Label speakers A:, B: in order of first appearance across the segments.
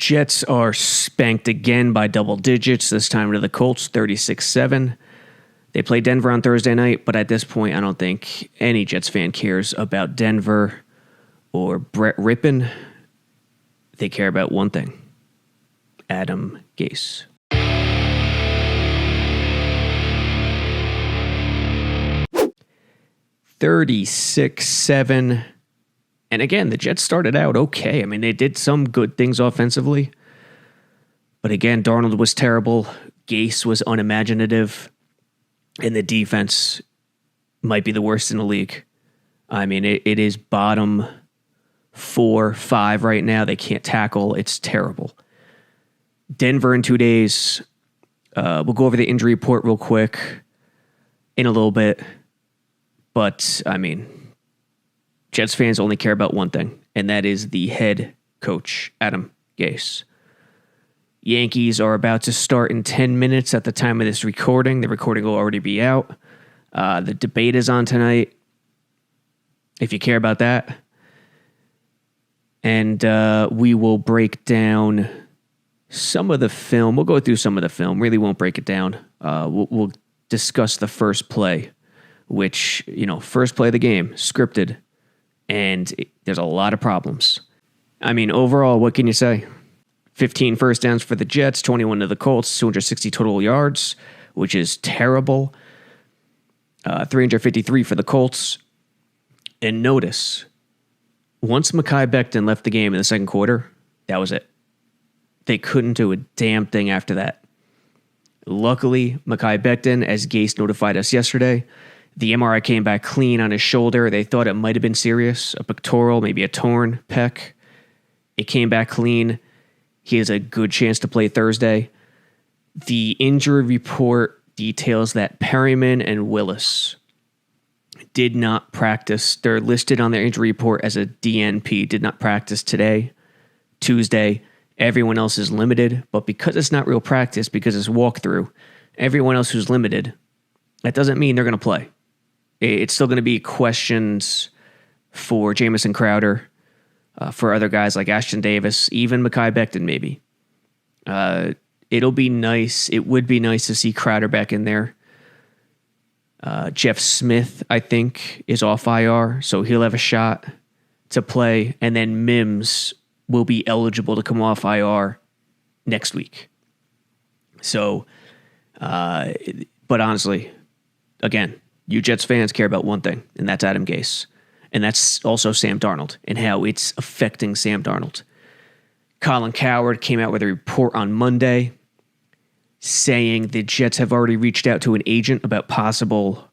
A: Jets are spanked again by double digits, this time to the Colts, 36-7. They play Denver on Thursday night, but at this point, I don't think any Jets fan cares about Denver or Brett Rippon. They care about one thing: Adam Gase. $36-7. And again, the Jets started out okay. I mean, they did some good things offensively. But again, Darnold was terrible. Gase was unimaginative. And the defense might be the worst in the league. I mean, it is bottom 4, 5 right now. They can't tackle. It's terrible. Denver in 2 days. We'll go over the injury report real quick in a little bit. But, I mean, Jets fans only care about one thing, and that is the head coach, Adam Gase. Yankees are about to start in 10 minutes at the time of this recording. The recording will already be out. The debate is on tonight, if you care about that. And we will break down some of the film. We'll go through some of the film. Really won't break it down. We'll discuss the first play, which, first play of the game, scripted. And there's a lot of problems. I mean, overall, what can you say? 15 first downs for the Jets, 21 to the Colts, 260 total yards, which is terrible. 353 for the Colts. And notice, once Mekhi Becton left the game in the second quarter, that was it. They couldn't do a damn thing after that. Luckily, Mekhi Becton, as Gase notified us yesterday, the MRI came back clean on his shoulder. They thought it might have been serious, a pectoral, maybe a torn pec. It came back clean. He has a good chance to play Thursday. The injury report details that Perryman and Willis did not practice. They're listed on their injury report as a DNP, did not practice today, Tuesday. Everyone else is limited, but because it's not real practice, because it's walkthrough, everyone else who's limited, that doesn't mean they're going to play. It's still going to be questions for Jamison Crowder, for other guys like Ashton Davis, even Mekhi Becton maybe. It'll be nice. It would be nice to see Crowder back in there. Jeff Smith, I think, is off IR, so he'll have a shot to play. And then Mims will be eligible to come off IR next week. So, but honestly, again, you Jets fans care about one thing, and that's Adam Gase. And that's also Sam Darnold and how it's affecting Sam Darnold. Colin Cowherd came out with a report on Monday saying the Jets have already reached out to an agent about possible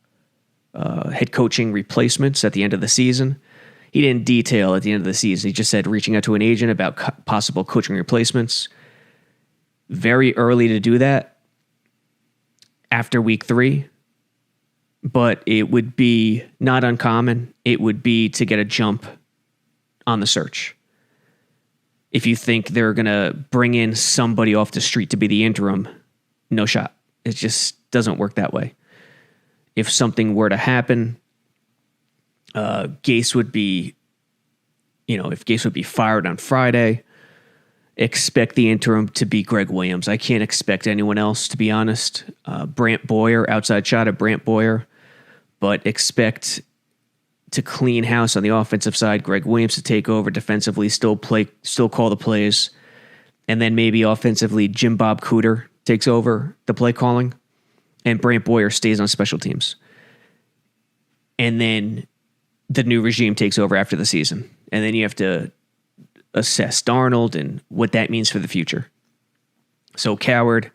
A: head coaching replacements at the end of the season. He didn't detail at the end of the season. He just said reaching out to an agent about possible coaching replacements. Very early to do that after week 3. But it would be not uncommon. It would be to get a jump on the search. If you think they're going to bring in somebody off the street to be the interim, no shot. It just doesn't work that way. If something were to happen, Gase would be, if Gase would be fired on Friday, expect the interim to be Greg Williams. I can't expect anyone else, to be honest. Brant Boyer, outside shot of Brant Boyer, but expect to clean house on the offensive side. Greg Williams to take over defensively, still call the plays, and then maybe offensively Jim Bob Cooter takes over the play calling, and Brant Boyer stays on special teams. And then the new regime takes over after the season, and then you have to assess Darnold and what that means for the future. So Cowherd,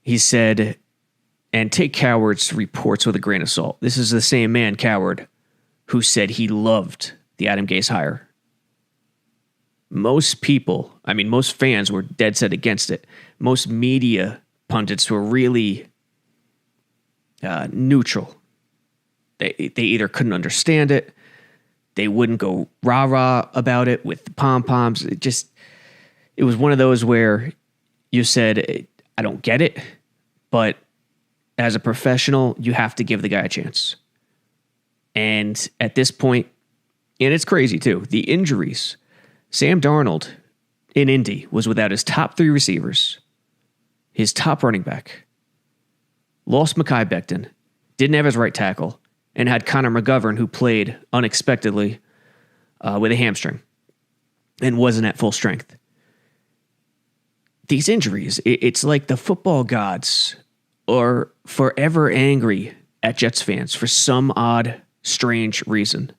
A: he said, and take Cowherd's reports with a grain of salt. This is the same man, Cowherd, who said he loved the Adam Gase hire. Most people, most fans were dead set against it. Most media pundits were really neutral. They either couldn't understand it, they wouldn't go rah-rah about it with the pom-poms. It was one of those where you said, I don't get it, but as a professional, you have to give the guy a chance. And at this point, and it's crazy too, the injuries. Sam Darnold in Indy was without his top 3 receivers, his top running back, lost Mekhi Becton, didn't have his right tackle, and had Connor McGovern, who played unexpectedly with a hamstring and wasn't at full strength. These injuries, it's like the football gods are forever angry at Jets fans for some odd, strange reason.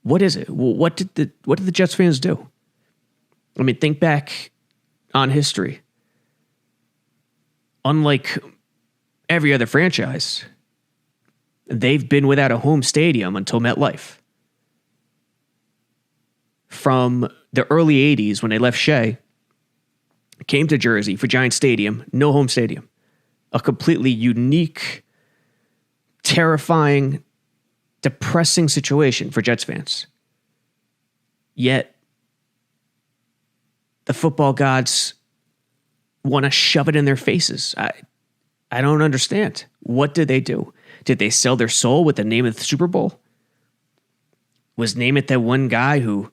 A: What is it? What did the Jets fans do? I mean, think back on history. Unlike every other franchise, they've been without a home stadium until MetLife. From the early 80s when they left Shea, came to Jersey for Giant Stadium, no home stadium. A completely unique, terrifying, depressing situation for Jets fans. Yet, the football gods want to shove it in their faces. I don't understand. What did they do? Did they sell their soul with the name of the Super Bowl? Was Name It that one guy who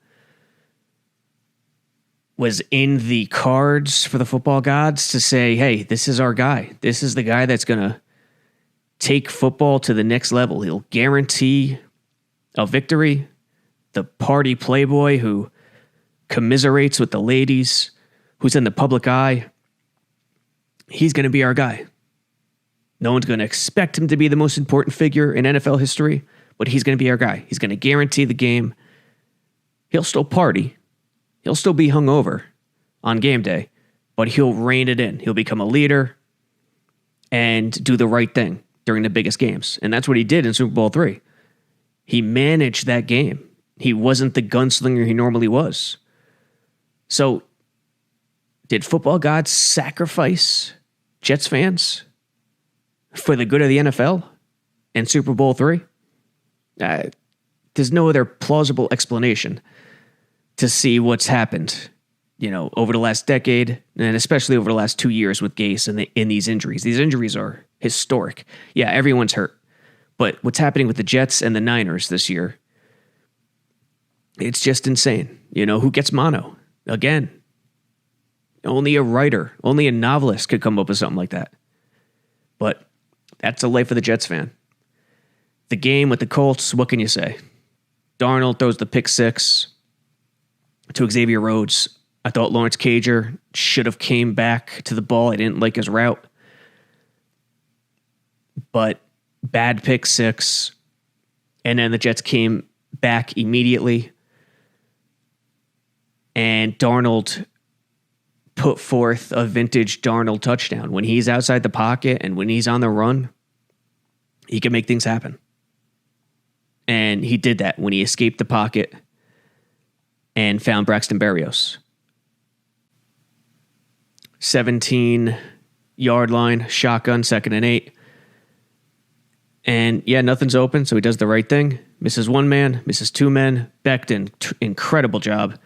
A: was in the cards for the football gods to say, hey, this is our guy. This is the guy that's going to take football to the next level. He'll guarantee a victory. The party playboy who commiserates with the ladies, who's in the public eye. He's going to be our guy. No one's going to expect him to be the most important figure in NFL history, but he's going to be our guy. He's going to guarantee the game. He'll still party. He'll still be hungover on game day, but he'll rein it in. He'll become a leader and do the right thing during the biggest games. And that's what he did in Super Bowl III. He managed that game. He wasn't the gunslinger he normally was. So, did football gods sacrifice Jets fans for the good of the NFL and Super Bowl III? There's no other plausible explanation to see what's happened, over the last decade, and especially over the last 2 years with Gase and in these injuries. These injuries are historic. Yeah, everyone's hurt. But what's happening with the Jets and the Niners this year, it's just insane. Who gets mono? Again, only a writer, only a novelist could come up with something like that. But that's the life of the Jets fan. The game with the Colts, what can you say? Darnold throws the pick 6 to Xavier Rhodes. I thought Lawrence Cager should have came back to the ball. I didn't like his route. But bad pick 6. And then the Jets came back immediately. And Darnold put forth a vintage Darnold touchdown. When he's outside the pocket and when he's on the run, he can make things happen. And he did that when he escaped the pocket and found Braxton Berrios. 17-yard line, shotgun, 2nd and 8. And nothing's open, so he does the right thing. Misses one man, misses two men. Becton, incredible job.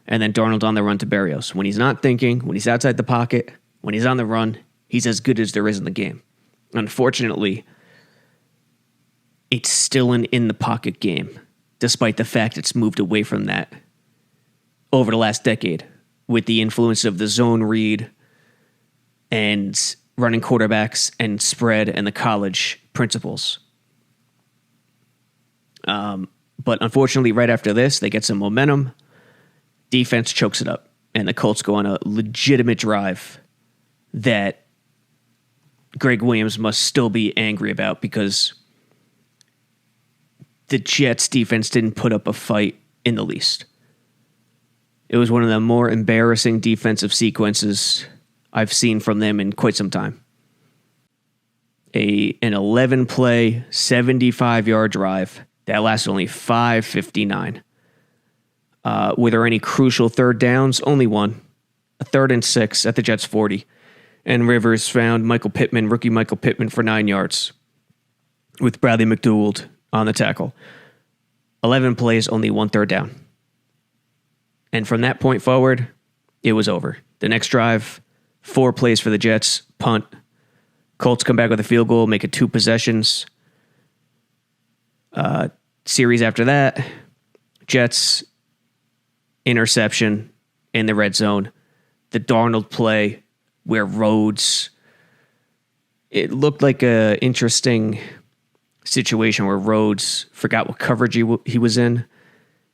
A: And then Darnold on the run to Berrios. When he's not thinking, when he's outside the pocket, when he's on the run, he's as good as there is in the game. Unfortunately, it's still an in-the-pocket game, despite the fact it's moved away from that over the last decade with the influence of the zone read and running quarterbacks and spread and the college principles. But unfortunately, right after this, they get some momentum. Defense chokes it up, and the Colts go on a legitimate drive that Greg Williams must still be angry about because the Jets defense didn't put up a fight in the least. It was one of the more embarrassing defensive sequences I've seen from them in quite some time. An 11-play, 75-yard drive that lasted only 5:59. Were there any crucial third downs? Only one. A 3rd and 6 at the Jets' 40. And Rivers found rookie Michael Pittman for 9 yards with Bradley McDougald on the tackle. 11 plays, only 1 third down. And from that point forward, it was over. The next drive, 4 plays for the Jets, punt. Colts come back with a field goal, make it 2 possessions. Series after that, Jets, interception, in the red zone. The Darnold play where Rhodes, it looked like a interesting situation where Rhodes forgot what coverage he was in,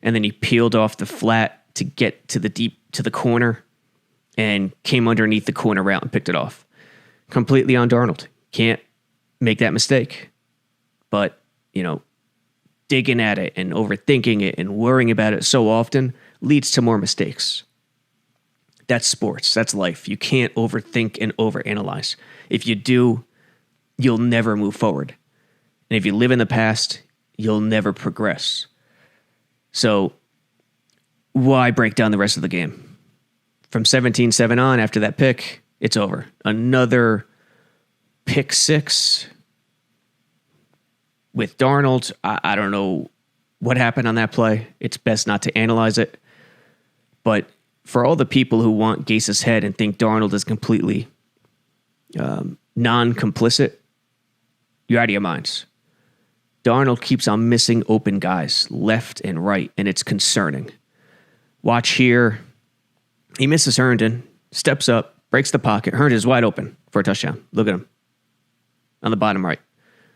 A: and then he peeled off the flat to get to the corner and came underneath the corner route and picked it off. Completely on Darnold. Can't make that mistake. But, digging at it and overthinking it and worrying about it so often leads to more mistakes. That's sports. That's life. You can't overthink and overanalyze. If you do, you'll never move forward. And if you live in the past, you'll never progress. So why break down the rest of the game? From 17-7 on, after that pick, it's over. Another pick six with Darnold. I don't know what happened on that play. It's best not to analyze it. But for all the people who want Gase's head and think Darnold is completely non-complicit, you're out of your minds. Darnold keeps on missing open guys left and right, and it's concerning. Watch here. He misses Herndon, steps up, breaks the pocket. Herndon's wide open for a touchdown. Look at him on the bottom right.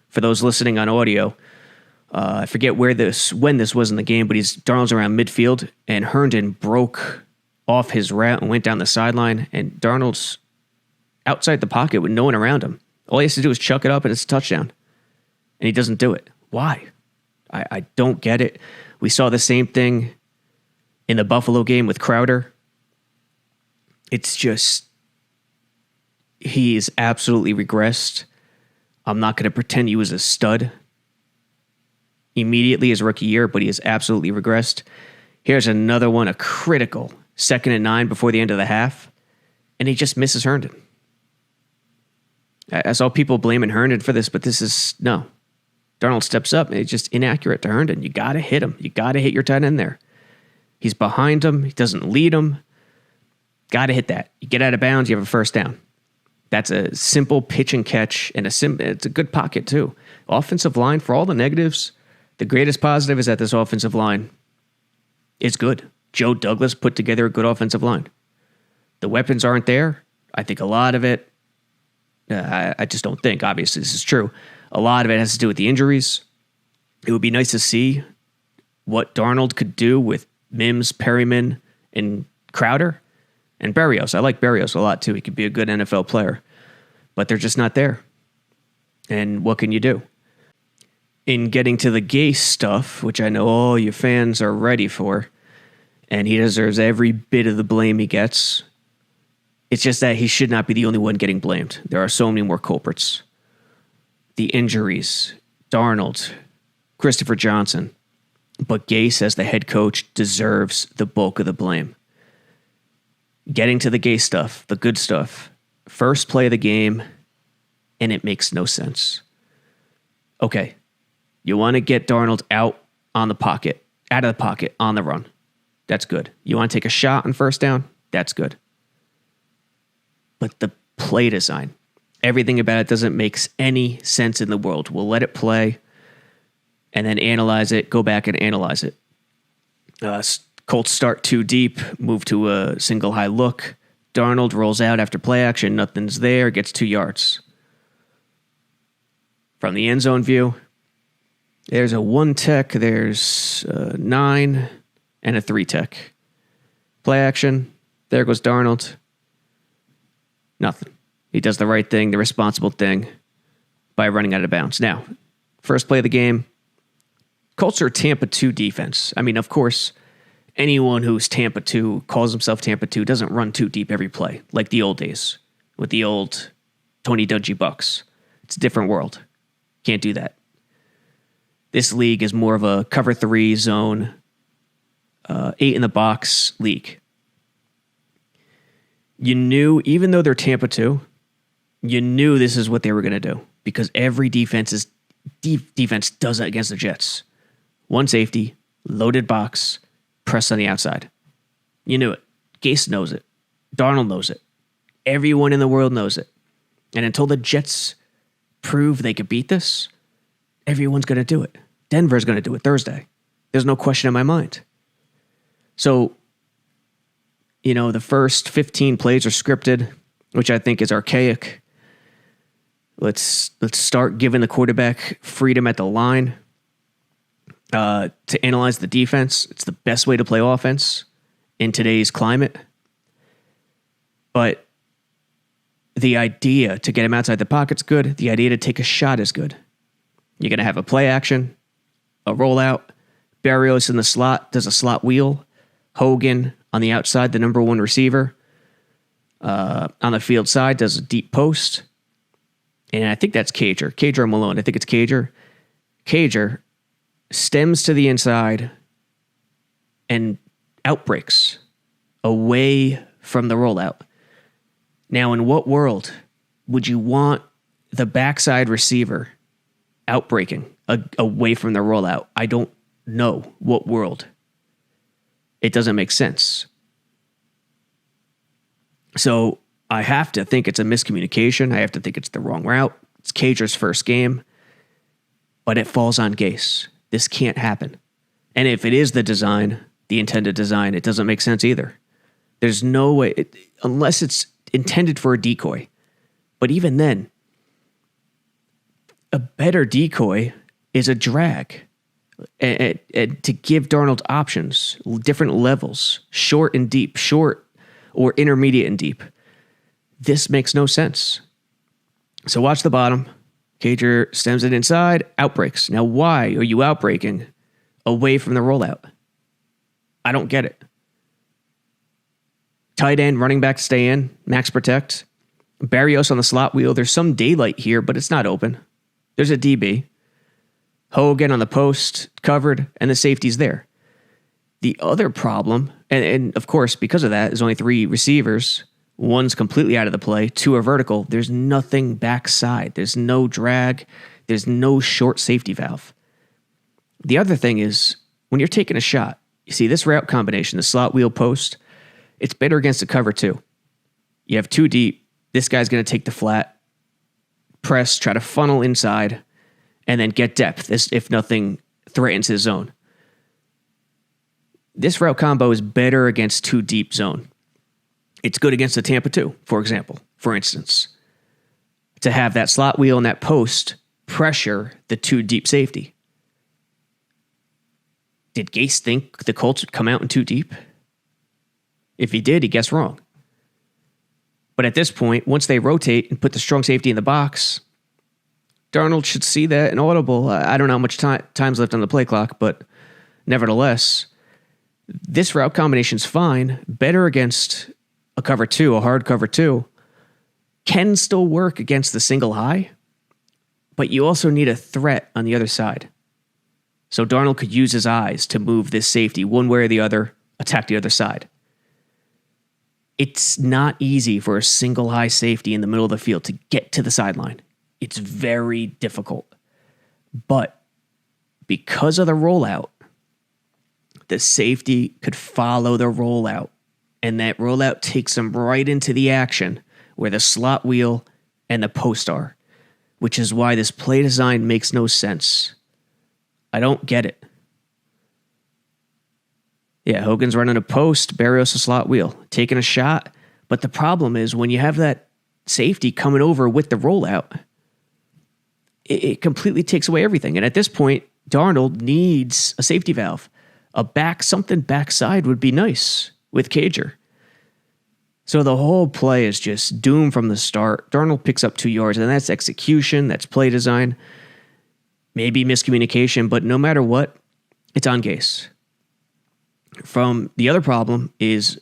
A: For those listening on audio, I forget when this was in the game, but Darnold's around midfield, and Herndon broke off his route and went down the sideline, and Darnold's outside the pocket with no one around him. All he has to do is chuck it up, and it's a touchdown. And he doesn't do it. Why? I don't get it. We saw the same thing in the Buffalo game with Crowder. It's just, he is absolutely regressed. I'm not going to pretend he was a stud immediately his rookie year, but he has absolutely regressed. Here's another one, a critical 2nd and 9 before the end of the half, and he just misses Herndon. I saw people blaming Herndon for this, but no. Darnold steps up, and it's just inaccurate to Herndon. You got to hit him. You got to hit your tight end there. He's behind him. He doesn't lead him. Got to hit that. You get out of bounds, you have a first down. That's a simple pitch and catch, and it's a good pocket too. Offensive line, for all the negatives, the greatest positive is that this offensive line is good. Joe Douglas put together a good offensive line. The weapons aren't there. I think a lot of it, I just don't think, obviously this is true, a lot of it has to do with the injuries. It would be nice to see what Darnold could do with Mims, Perryman, and Crowder. And Berrios. I like Berrios a lot, too. He could be a good NFL player. But they're just not there. And what can you do? In getting to the Gase stuff, which I know all you fans are ready for, and he deserves every bit of the blame he gets, it's just that he should not be the only one getting blamed. There are so many more culprits. The injuries, Darnold, Christopher Johnson. But Gase, as the head coach, deserves the bulk of the blame. Getting to the Gase stuff, the good stuff. First play of the game, and it makes no sense. Okay, you want to get Darnold out of the pocket, on the run. That's good. You want to take a shot on first down? That's good. But the play design, everything about it doesn't make any sense in the world. We'll let it play and then analyze it, go back and analyze it. Colts start too deep, move to a single high look. Darnold rolls out after play action. Nothing's there. Gets 2 yards. From the end zone view, there's a 1 tech. There's a 9 and a 3 tech. Play action. There goes Darnold. Nothing. He does the right thing, the responsible thing, by running out of bounds. Now, first play of the game, Colts are Tampa 2 defense. I mean, of course, anyone who's Tampa 2, calls himself Tampa 2, doesn't run too deep every play, like the old days, with the old Tony Dungy Bucks. It's a different world. Can't do that. This league is more of a cover 3 zone, 8 in the box league. You knew, even though they're Tampa 2, you knew this is what they were going to do, because every defense does it against the Jets. 1 safety, loaded box, press on the outside. You knew it. Gase knows it. Darnold knows it. Everyone in the world knows it. And until the Jets prove they could beat this, everyone's going to do it. Denver's going to do it Thursday. There's no question in my mind. So The first 15 plays are scripted, which I think is archaic. Let's start giving the quarterback freedom at the line to analyze the defense. It's the best way to play offense in today's climate. But the idea to get him outside the pocket's good. The idea to take a shot is good. You're going to have a play action, a rollout. Berrios in the slot does a slot wheel. Hogan on the outside, the number one receiver. On the field side, does a deep post. And I think that's Cager. Cager or Malone. I think it's Cager. Cager stems to the inside and outbreaks away from the rollout. Now, in what world would you want the backside receiver outbreaking away from the rollout? I don't know what world. It doesn't make sense. So I have to think it's a miscommunication. I have to think it's the wrong route. It's Cager's first game, but it falls on Gase. This can't happen. And if it is the design, the intended design, it doesn't make sense either. There's no way, unless it's intended for a decoy. But even then, a better decoy is a drag. And to give Darnold options, different levels, short and deep, short or intermediate and deep. This makes no sense. So watch the bottom. Cager stems it inside, outbreaks. Now, why are you outbreaking away from the rollout? I don't get it. Tight end, running back to stay in, max protect. Berrios on the slot wheel. There's some daylight here, but it's not open. There's a DB. Hogan on the post, covered, and the safety's there. The other problem, and of course, because of that, there's only 3 receivers. One's completely out of the play. 2 are vertical. There's nothing backside. There's no drag. There's no short safety valve. The other thing is, when you're taking a shot, you see this route combination, the slot wheel post, it's better against a cover 2. You have 2 deep. This guy's going to take the flat, press, try to funnel inside, and then get depth if nothing threatens his zone. This route combo is better against 2 deep zone. It's good against the Tampa 2, for instance, to have that slot wheel and that post pressure the 2 deep safety. Did Gase think the Colts would come out in 2 deep? If he did, he guessed wrong. But at this point, once they rotate and put the strong safety in the box, Darnold should see that and audible. I don't know how much time's left on the play clock, but nevertheless, this route combination's fine. Better against a cover 2, a hard cover 2. Can still work against the single high, but you also need a threat on the other side. So Darnold could use his eyes to move this safety one way or the other, attack the other side. It's not easy for a single high safety in the middle of the field to get to the sideline. It's very difficult. But because of the rollout, the safety could follow the rollout, and that rollout takes them right into the action where the slot wheel and the post are, which is why this play design makes no sense. I don't get it. Yeah, Hogan's running a post, Berrios a slot wheel, taking a shot. But the problem is when you have that safety coming over with the rollout, it completely takes away everything. And at this point, Darnold needs a safety valve. Something backside would be nice with Cager. So the whole play is just doomed from the start. Darnold picks up 2 yards, and that's execution, that's play design, maybe miscommunication, but no matter what, it's on Gase. From the other problem is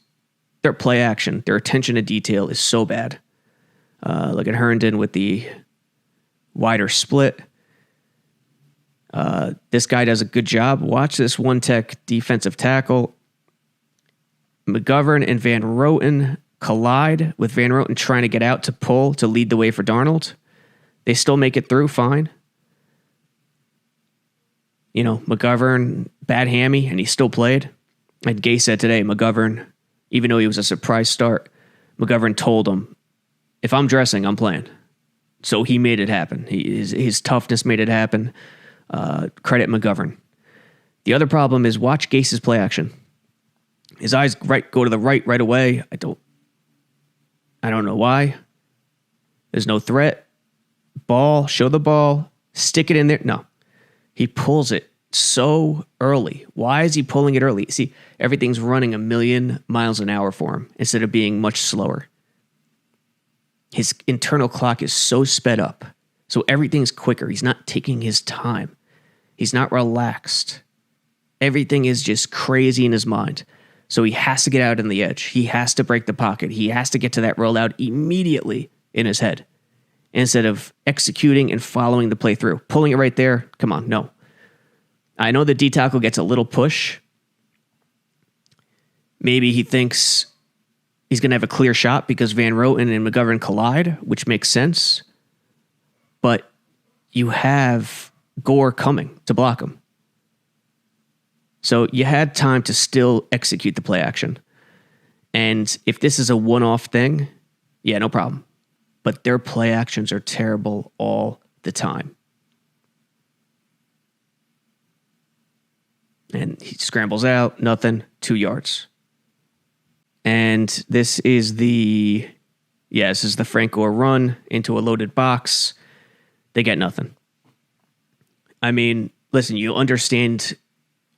A: their play action, their attention to detail is so bad. Look at Herndon with the wider split. This guy does a good job. Watch this one-tech defensive tackle. McGovern and Van Roten collide with Van Roten trying to get out to pull to lead the way for Darnold. They still make it through fine. McGovern, bad hammy, and he still played. And Gase said today, McGovern, even though he was a surprise start, McGovern told him, if I'm dressing, I'm playing. So he made it happen. His toughness made it happen. Credit McGovern. The other problem is watch Gase's play action. His eyes go to the right away. I don't know why. There's no threat. Ball, show the ball, stick it in there. No. He pulls it so early. Why is he pulling it early? See, everything's running 1,000,000 miles an hour for him instead of being much slower. His internal clock is so sped up. So everything's quicker. He's not taking his time. He's not relaxed. Everything is just crazy in his mind. So he has to get out on the edge. He has to break the pocket. He has to get to that rollout immediately in his head instead of executing and following the play through. Pulling it right there. Come on, no. I know the D tackle gets a little push. Maybe he thinks he's going to have a clear shot because Van Roten and McGovern collide, which makes sense. But you have Gore coming to block him. So you had time to still execute the play action. And if this is a one-off thing, yeah, no problem. But their play actions are terrible all the time. And he scrambles out, nothing, 2 yards. And this is the Frank Gore run into a loaded box. They get nothing. I mean, listen, you understand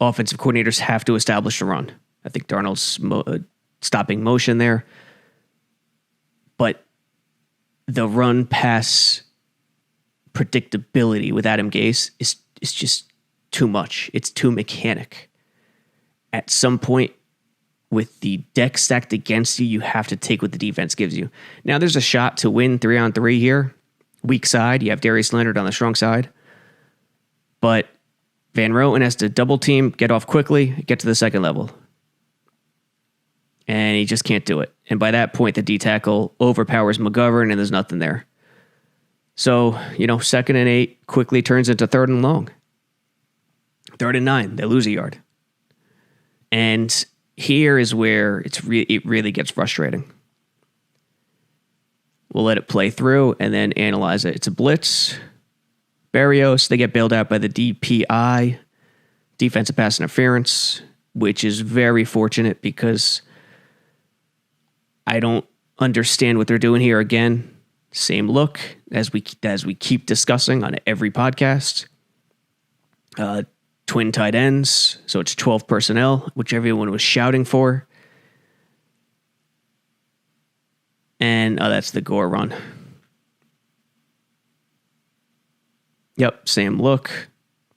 A: offensive coordinators have to establish a run. I think Darnold's stopping motion there. But the run pass predictability with Adam Gase is just too much. It's too mechanic. At some point, with the deck stacked against you, you have to take what the defense gives you. Now, there's a shot to win 3-on-3 here. Weak side. You have Darius Leonard on the strong side. But Van Roten has to double team, get off quickly, get to the second level. And he just can't do it. And by that point, the D tackle overpowers McGovern, and there's nothing there. So, 2nd and 8 quickly turns into 3rd and long. 3rd and 9, they lose a yard. And here is where it really gets frustrating. We'll let it play through and then analyze it. It's a blitz. Berrios, they get bailed out by the DPI, defensive pass interference, which is very fortunate because I don't understand what they're doing here. Again, same look as we keep discussing on every podcast. Twin tight ends, so it's 12 personnel, which everyone was shouting for. And that's the Gore run. Yep, same look,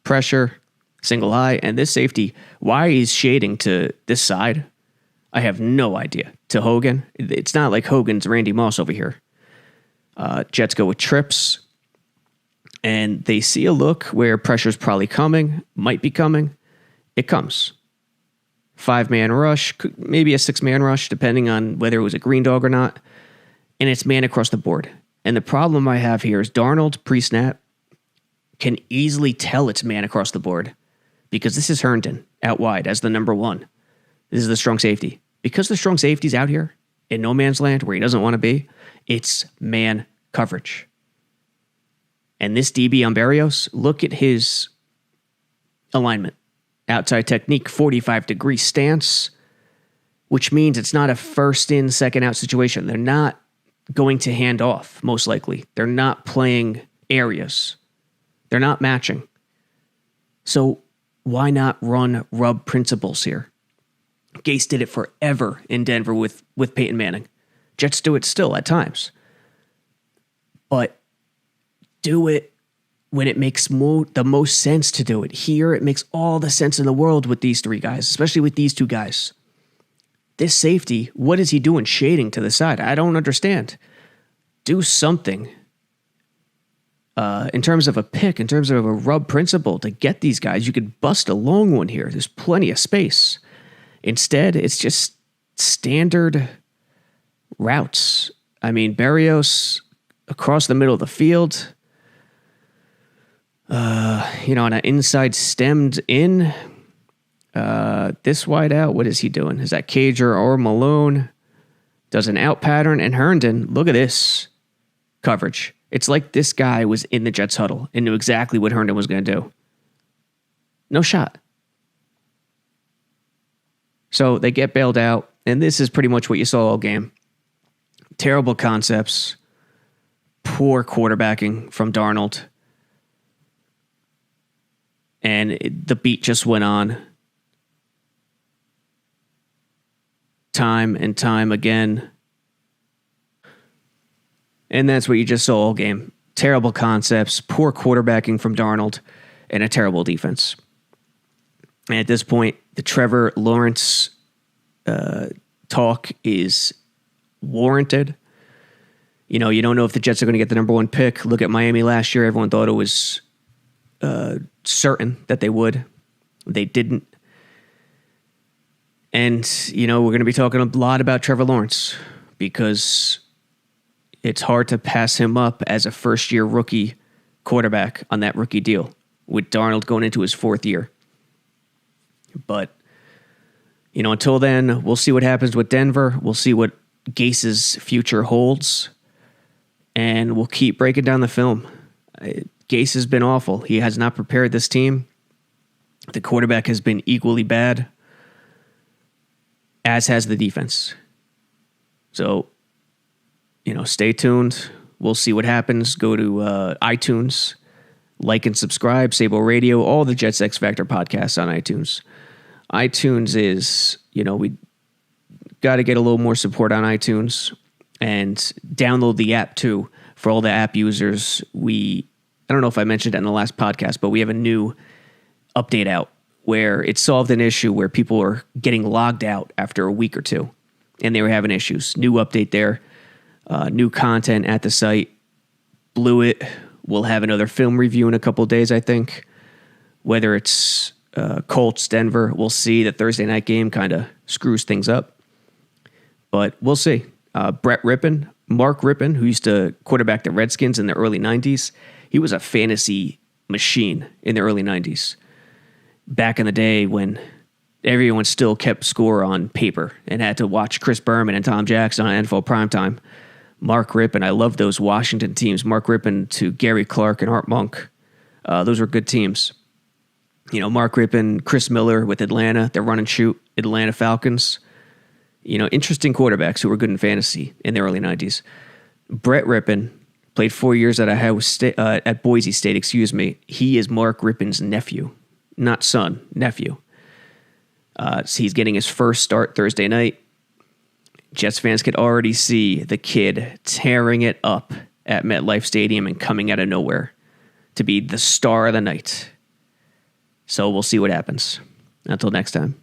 A: pressure, single eye, and this safety, why he's shading to this side, I have no idea. To Hogan, it's not like Hogan's Randy Moss over here. Jets go with trips, and they see a look where pressure's probably coming, might be coming. It comes. 5-man rush, maybe a 6-man rush, depending on whether it was a green dog or not, and it's man across the board. And the problem I have here is Darnold, pre-snap, can easily tell it's man across the board because this is Herndon out wide as the number 1. This is the strong safety. Because the strong safety's out here in no man's land where he doesn't want to be, it's man coverage. And this DB on Berrios, look at his alignment. Outside technique, 45-degree stance, which means it's not a first in, second out situation. They're not going to hand off, most likely. They're not playing areas. They're not matching. So why not run rub principles here? Gase did it forever in Denver with Peyton Manning. Jets do it still at times. But do it when it makes the most sense to do it. Here, it makes all the sense in the world with these 3 guys, especially with these 2 guys. This safety, what is he doing shading to the side? I don't understand. Do something in terms of a pick, in terms of a rub principle to get these guys. You could bust a long one here. There's plenty of space. Instead, it's just standard routes. I mean, Berrios across the middle of the field, on an inside stemmed in. This wide out, what is he doing? Is that Cager or Malone? Does an out pattern, and Herndon, look at this coverage. It's like this guy was in the Jets huddle and knew exactly what Herndon was going to do. No shot. So they get bailed out, and this is pretty much what you saw all game. Terrible concepts, poor quarterbacking from Darnold, and the beat just went on. Time and time again. And that's what you just saw all game. Terrible concepts, poor quarterbacking from Darnold, and a terrible defense. And at this point, the Trevor Lawrence talk is warranted. You don't know if the Jets are going to get the number one pick. Look at Miami last year. Everyone thought it was certain that they would. They didn't. And, we're going to be talking a lot about Trevor Lawrence because it's hard to pass him up as a first-year rookie quarterback on that rookie deal with Darnold going into his fourth year. But, until then, we'll see what happens with Denver. We'll see what Gase's future holds. And we'll keep breaking down the film. Gase has been awful. He has not prepared this team. The quarterback has been equally bad, as has the defense. So, stay tuned. We'll see what happens. Go to iTunes, like and subscribe, Sabo Radio, all the Jets X Factor podcasts on iTunes. iTunes is, we got to get a little more support on iTunes and download the app too for all the app users. I don't know if I mentioned it in the last podcast, but we have a new update out where it solved an issue where people were getting logged out after a week or two and they were having issues. New update there, new content at the site. Blew it. We'll have another film review in a couple of days, I think. Whether it's Colts, Denver, we'll see. The Thursday night game kind of screws things up. But we'll see. Mark Rippon, who used to quarterback the Redskins in the early 90s, he was a fantasy machine in the early 90s. Back in the day when everyone still kept score on paper and had to watch Chris Berman and Tom Jackson on NFL primetime. Mark Rippon, I love those Washington teams. Mark Rippon to Gary Clark and Art Monk. Those were good teams. Mark Rippon, Chris Miller with Atlanta, the run and shoot Atlanta Falcons. Interesting quarterbacks who were good in fantasy in the early 90s. Brett Rippon played 4 years at Boise State, He is Mark Rippon's nephew, not son, nephew. So he's getting his first start Thursday night. Jets fans could already see the kid tearing it up at MetLife Stadium and coming out of nowhere to be the star of the night. So we'll see what happens. Until next time.